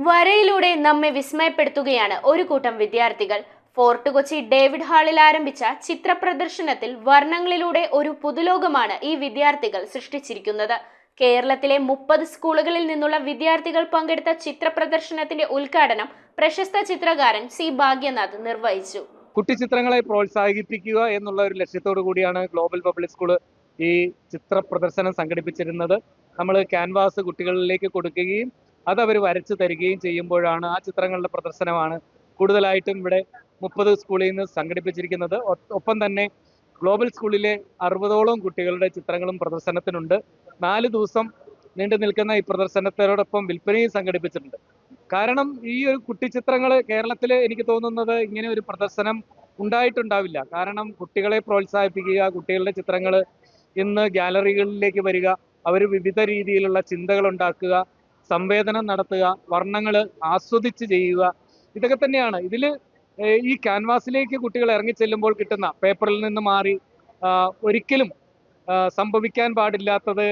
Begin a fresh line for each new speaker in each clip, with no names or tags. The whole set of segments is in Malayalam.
വരയിലൂടെ നമ്മെ വിസ്മയപ്പെടുത്തുകയാണ് ഒരു കൂട്ടം വിദ്യാർത്ഥികൾ. ഫോർട്ട് കൊച്ചി ഡേവിഡ് ഹാളിൽ ആരംഭിച്ച ചിത്ര പ്രദർശനത്തിൽ വർണ്ണങ്ങളിലൂടെ ഒരു പുതുലോകമാണ് ഈ വിദ്യാർത്ഥികൾ സൃഷ്ടിച്ചിരിക്കുന്നത്. കേരളത്തിലെ 30 സ്കൂളുകളിൽ നിന്നുള്ള വിദ്യാർത്ഥികൾ പങ്കെടുത്ത ചിത്ര പ്രദർശനത്തിന്റെ ഉദ്ഘാടനം പ്രശസ്ത ചിത്രകാരൻ സി ഭാഗ്യനാഥ് നിർവഹിച്ചു.
കുട്ടിച്ചിത്രങ്ങളെ പ്രോത്സാഹിപ്പിക്കുക എന്നുള്ള ഒരു ലക്ഷ്യത്തോടു കൂടിയാണ് ഗ്ലോബൽ പബ്ലിക് സ്കൂൾ ഈ ചിത്ര പ്രദർശനം സംഘടിപ്പിച്ചിരുന്നത്. നമ്മൾ ക്യാൻവാസ് കുട്ടികളിലേക്ക് കൊടുക്കുകയും അത് അവർ വരച്ചു തരികയും ചെയ്യുമ്പോഴാണ് ആ ചിത്രങ്ങളുടെ പ്രദർശനമാണ് കൂടുതലായിട്ടും ഇവിടെ 30 സ്കൂളിൽ നിന്ന് സംഘടിപ്പിച്ചിരിക്കുന്നത്. ഒപ്പം തന്നെ ഗ്ലോബൽ സ്കൂളിലെ 60ഓളം കുട്ടികളുടെ ചിത്രങ്ങളും പ്രദർശനത്തിനുണ്ട്. 4 ദിവസം നീണ്ടു നിൽക്കുന്ന ഈ പ്രദർശനത്തോടൊപ്പം വിൽപ്പനയും സംഘടിപ്പിച്ചിട്ടുണ്ട്. കാരണം ഈ ഒരു കുട്ടിച്ചിത്രങ്ങൾ കേരളത്തിൽ എനിക്ക് തോന്നുന്നത് ഇങ്ങനെ ഒരു പ്രദർശനം ഉണ്ടായിട്ടുണ്ടാവില്ല. കാരണം കുട്ടികളെ പ്രോത്സാഹിപ്പിക്കുക, കുട്ടികളുടെ ചിത്രങ്ങൾ ഇന്ന് ഗാലറികളിലേക്ക് വരിക, അവർ വിവിധ രീതിയിലുള്ള ചിന്തകൾ ഉണ്ടാക്കുക, സംവേദനം നടത്തുക, വർണ്ണങ്ങൾ ആസ്വദിച്ച് ചെയ്യുക, ഇതൊക്കെ തന്നെയാണ് ഇതിൽ ഈ ക്യാൻവാസിലേക്ക് കുട്ടികൾ ഇറങ്ങിച്ചെല്ലുമ്പോൾ കിട്ടുന്ന പേപ്പറിൽ നിന്ന് മാറി ഒരിക്കലും സംഭവിക്കാൻ പാടില്ലാത്തത്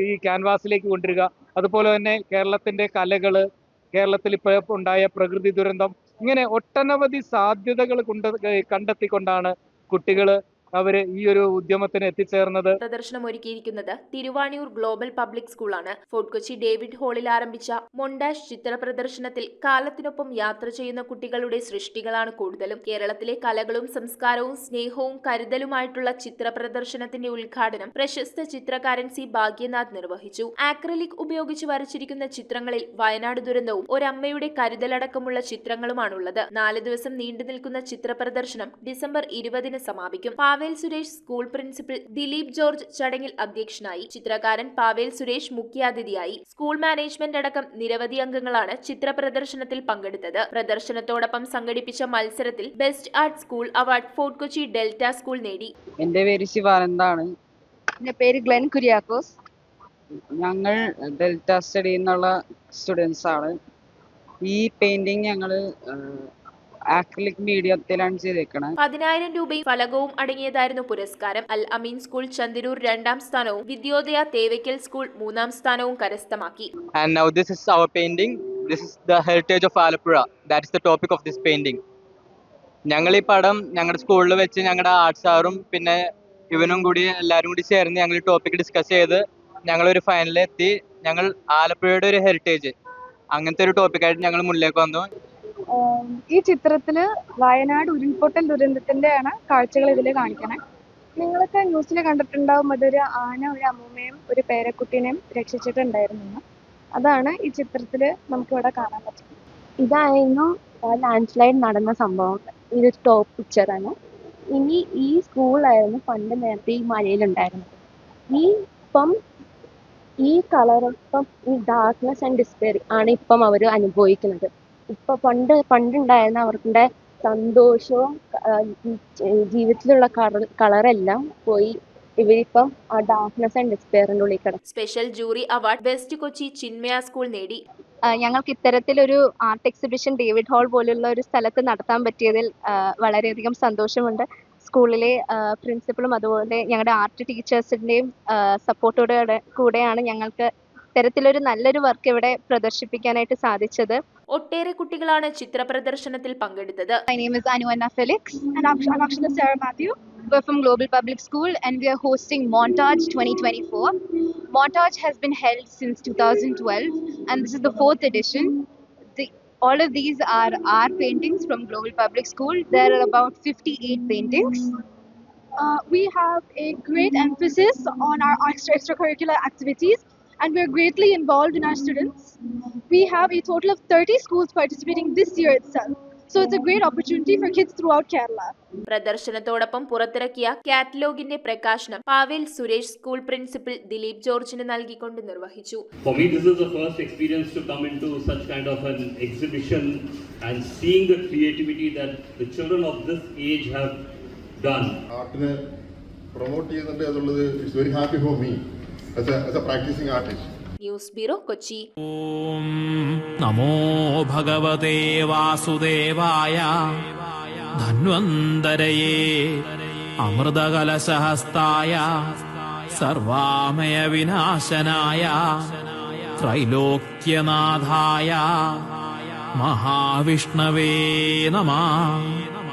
ഈ ക്യാൻവാസിലേക്ക് കൊണ്ടുവരിക. അതുപോലെ തന്നെ കേരളത്തിൻ്റെ കലകൾ, കേരളത്തിൽ ഇപ്പോൾ ഉണ്ടായ പ്രകൃതി ദുരന്തം, ഇങ്ങനെ ഒട്ടനവധി സാധ്യതകൾ കണ്ടെത്തിക്കൊണ്ടാണ് കുട്ടികൾ അവർ ഈ ഒരു ഉദ്യമത്തിന് എത്തിച്ചേർന്നത്.
പ്രദർശനം ഒരുക്കിയിരിക്കുന്നത് തിരുവാണിയൂർ ഗ്ലോബൽ പബ്ലിക് സ്കൂളാണ്. ഫോർട്ട് കൊച്ചി ഡേവിഡ് ഹാളിൽ ആരംഭിച്ച മൊണ്ടാഷ് ചിത്ര പ്രദർശനത്തിൽ കാലത്തിനൊപ്പം യാത്ര ചെയ്യുന്ന കുട്ടികളുടെ സൃഷ്ടികളാണ് കൂടുതലും. കേരളത്തിലെ കലകളും സംസ്കാരവും സ്നേഹവും കരുതലുമായിട്ടുള്ള ചിത്ര പ്രദർശനത്തിന്റെ ഉദ്ഘാടനം പ്രശസ്ത ചിത്രകാരൻ സി ഭാഗ്യനാഥ് നിർവഹിച്ചു. ആക്രിലിക് ഉപയോഗിച്ച് വരച്ചിരിക്കുന്ന ചിത്രങ്ങളിൽ വയനാട് ദുരന്തവും ഒരമ്മയുടെ കരുതലടക്കമുള്ള ചിത്രങ്ങളുമാണുള്ളത്. 4 ദിവസം നീണ്ടു നിൽക്കുന്ന ചിത്ര പ്രദർശനം ഡിസംബർ 20 സമാപിക്കും. Pavel Suresh school principal Dileep George ചടങ്ങിൽ അധ്യക്ഷനായി. ചിത്രകാരൻ പാവേൽ സുരേഷ് മുഖ്യാതിഥിയായി. സ്കൂൾ മാനേജ്മെന്റ് അടക്കം നിരവധി അംഗങ്ങളാണ് ചിത്ര പ്രദർശനത്തിൽ പങ്കെടുത്തത്. പ്രദർശനത്തോടൊപ്പം സംഘടിപ്പിച്ച മത്സരത്തിൽ best art school award fort Kochi delta school നേടി.
എന്റെ പേര് ശിവാനന്ദാണ്.
എന്റെ പേര് ഗ്ലെൻ കുര്യാക്കോസ്.
ഞങ്ങൾ ഡെൽറ്റ സ്റ്റഡി എന്നുള്ള സ്റ്റുഡൻസ് ആണ്. ഈ പെയിന്റിങ് ഞങ്ങള് ആക്രിലിക് മീഡിയത്തിലാണ് ചെയ്തേക്കണത്.
10,000 രൂപയും ഫലകവും അടങ്ങിയതായിരുന്നു പുരസ്കാരം. അൽ അമീൻ സ്കൂൾ ചന്ദിരൂർ 2ാം സ്ഥാനവും വിദ്യോദയ തേവയ്ക്കൽ സ്കൂൾ 3ാം സ്ഥാനവും കരസ്ഥമാക്കി.
And now this is our painting. This is the heritage of Alappuzha. That is the topic of this painting. ഞങ്ങൾ ഈ പടം ഞങ്ങളുടെ സ്കൂളിൽ വെച്ച് ഞങ്ങളുടെ ആർട്സ് സാറും പിന്നെ ഇവനും കൂടി എല്ലാവരും കൂടി ചേർന്ന് ഞങ്ങൾ ഈ ടോപ്പിക് ഡിസ്കസ് ചെയ്ത് ഞങ്ങളൊരു ഫൈനലിലെത്തി. ഞങ്ങൾ ആലപ്പുഴയുടെ ഒരു ഹെറിറ്റേജ് അങ്ങനത്തെ ഒരു ടോപ്പിക്കായിട്ട് ഞങ്ങൾ മുന്നിലേക്ക് വന്നു.
ഈ ചിത്രത്തില് വയനാട് ഉരുൾപൊട്ടൽ ദുരന്തത്തിന്റെയാണ് കാഴ്ചകൾ ഇതിൽ കാണിക്കണേ. നിങ്ങളൊക്കെ ന്യൂസിൽ കണ്ടിട്ടുണ്ടാവും, അതൊരു ആന ഒരു അമ്മൂമ്മയും ഒരു പേരക്കുട്ടീനെയും രക്ഷിച്ചിട്ടുണ്ടായിരുന്നു. അതാണ് ഈ ചിത്രത്തില് നമുക്ക് ഇവിടെ കാണാൻ പറ്റുന്നത്.
ഇതായിരുന്നു ലാൻഡ് സ്ലൈഡ് നടന്ന സംഭവം. ഇത് ടോപ്പ് പിക്ചറാണ്. ഇനി ഈ സ്കൂളായിരുന്നു പണ്ട് നേരത്തെ ഈ മലയിലുണ്ടായിരുന്നത്. ഈ കളർ ഇപ്പം ഈ ഡാർക്ക്നെസ് ആൻഡ് ഡിസ്പെയർ ആണ് ഇപ്പം അവർ അനുഭവിക്കുന്നത്. ഇപ്പൊ പണ്ടുണ്ടായിരുന്ന അവരുടെ സന്തോഷവും ജീവിതത്തിലുള്ള കളറെല്ലാം പോയി ഇവരിപ്പം ആ ഡാർക്ക്നെസ് ആൻഡ് ഡിസ്പെയറിന്റെ ഉള്ളിൽ കിടക്കും.
Special jury award west Kochi Chinmaya school നേടി.
ഞങ്ങൾക്ക് ഇത്തരത്തിലൊരു ആർട്ട് എക്സിബിഷൻ ഡേവിഡ് ഹാൾ പോലുള്ള ഒരു സ്ഥലത്ത് നടത്താൻ പറ്റിയതിൽ വളരെയധികം സന്തോഷമുണ്ട്. സ്കൂളിലെ പ്രിൻസിപ്പളും അതുപോലെ ഞങ്ങളുടെ ആർട്ട് ടീച്ചേഴ്സിന്റെയും സപ്പോർട്ടോടെ കൂടെയാണ് ഞങ്ങൾക്ക് ഇത്തരത്തിലൊരു നല്ലൊരു വർക്ക് ഇവിടെ പ്രദർശിപ്പിക്കാനായിട്ട് സാധിച്ചത്.
ഒട്ടേറെ കുട്ടികളാണ് ചിത്ര പ്രദർശനത്തിൽ പങ്കെടുത്തത്.
My name is Anuanna Felix and I'm Akshana Sarah Matthew. We're from Global Public School and we are hosting Montage 2024. Montage has been held since 2012 and this is the 4th edition. All of these are our paintings from Global Public School. There are about 58 paintings. We have a great emphasis on our extracurricular activities and we are greatly involved in our students. We have a total of 30 schools participating this year itself. So it's a great opportunity for kids throughout Kerala.
പ്രദർശനത്തോടൊപ്പം പുറത്തിറക്കിയ കാറ്റലോഗിന്റെ പ്രകാശനം പാവേൽ സുരേഷ് സ്കൂൾ പ്രിൻസിപ്പൽ ദിലീപ് ജോർജിന് നൽകിക്കൊണ്ട് നിർവഹിച്ചു.
For me this is the first experience to come into such kind of an exhibition and seeing the creativity that the children of this age have done.
ആർട്ടിനെ പ്രൊമോട്ട് ചെയ്യുന്നുണ്ട് എന്നുള്ളത് is very happy for me as a practicing artist.
News bureau Kochi.
ഓം നമോ ഭഗവതേ വാസുദേവായ ധന്വന്തരയേ അമൃതകലശഹസ്തായ സർവാമയ വിനാശനായ ത്രൈലോക്യനാഥായ മഹാവിഷ്ണവേ നമഃ.